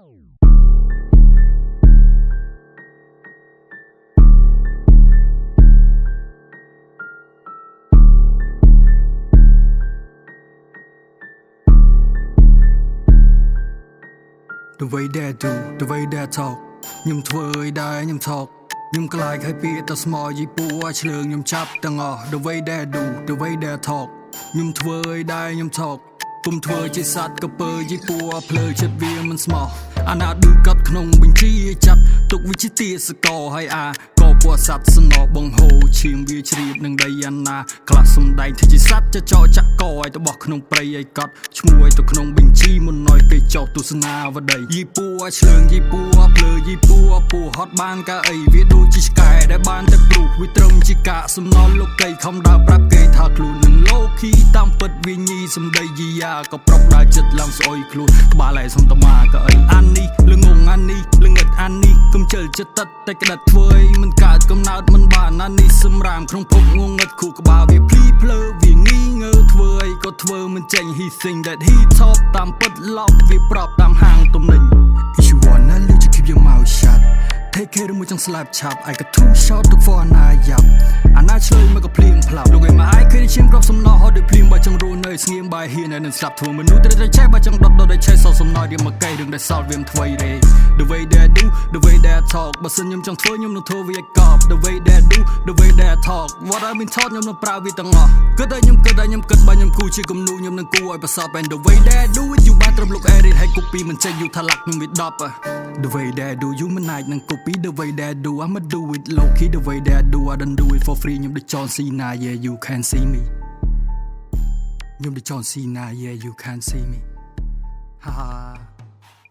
The way they do, the way they talk ខ្ញុំធ្វើឲ្យដែរខ្ញុំថកខ្ញុំខ្លាចឲ្យពីតស្មោយីពូឆ្លើងខ្ញុំចាប់ទាំងអស់ The way they do, the way they talk ខ្ញុំធ្វើឲ្យដែរខ្ញុំថកគុំធ្វើជាសត្វក៏ពើយីពូភ្លើចិត្តវាមិនស្មោះអាណាឌឺកាត់ក្នុងបញ្ជីចាត់ទុកវិជាទាសកលឲ្យអាក៏ពួកសត្វសំណោបង្ហូរឈាមវាជ្រាបនឹងដីអាណាខ្លះសំដែងធ្វើជាសត្វចចោចាក់កឲ្យទៅបោះក្នុងព្រៃឲ្យកត់ឈ្មោះឲ្យទៅក្នុងបញ្ជីមុនណយពេលចោទទស្សនាវដីយីពូឆ្លើងយីពូភ្លើយីពូហត់បានកៅអីវាដូចជាឆ្កែដែលបានតែព្រុសវាត្រឹមជាកាកសំណល់លោកីខំដើរប្រាប់គេថាខ្លួននឹងលោកីតាមពិតវាញីសំដីយីយ៉ាក៏ប្រុកដើរចិត្តឡើងស្អុយខ្លួនក្បាលឯសំតមាកៅអីអាននេះលងងអាននេះលងឹតអាននេះកុំជិលចិត្តតែក្តិតធ្វើអីមិនកើតកំណើតមិនបានអាននេះសម្រាមក្នុងភពងងឹតគូក្បាលវាភ្លីភ្លើវាងីងើធ្វើអីក៏ធ្វើមិនចេញ he sing that he top តាមពិតឡប់វាប្រាប់តាមហាងទំនិញ If you wanna lose you keep your mouth shut Take care មួយចង់ស្លាប់ឆាប់ I got two shot ទុក for អាណាយ៉ាប់អាណាឆ្លើយមកក៏ភ្លៀងផ្លាប់លោកឯងមកអាយឃើញឈាមក្របសំណោះហត់ដូចភ្លៀងបើចង់រស់នៅស្ងៀមបាយហ៊ានហើយនឹងស្លាប់ធ្វើមនុស្សត្រូវឆេះបើចង់ដុតដូចឆេះសោសំណោះរៀងមកកែរឿងដែលសោតវាមិនថ្មីទេ The way they do the way they talk បើសិនខ្ញុំចង់ធ្វើខ្ញុំនឹងធ្វើវាឲ្យកប់ The way they do the way they talk What I've been taught ខ្ញុំនឹងប្រើវាទាំងអស់គិតតែខ្ញុំគិតបើខ្ញុំគូជាគំនូខ្ញុំនឹងគូឲ្យប្រសព And the way they do it you បានត្រឹមលោកអេរីតហើយគូពីមិនចេញយូថាឡាក់ខ្ញុំវា10 The way they do you មិនអាចនឹងគូពី The way they do I'ma do it low key The way they do I don't do it for free ខ្ញុំដូច John Cena yeah you can see me ខ្ញុំដូច John Cena yeah you can see me ហា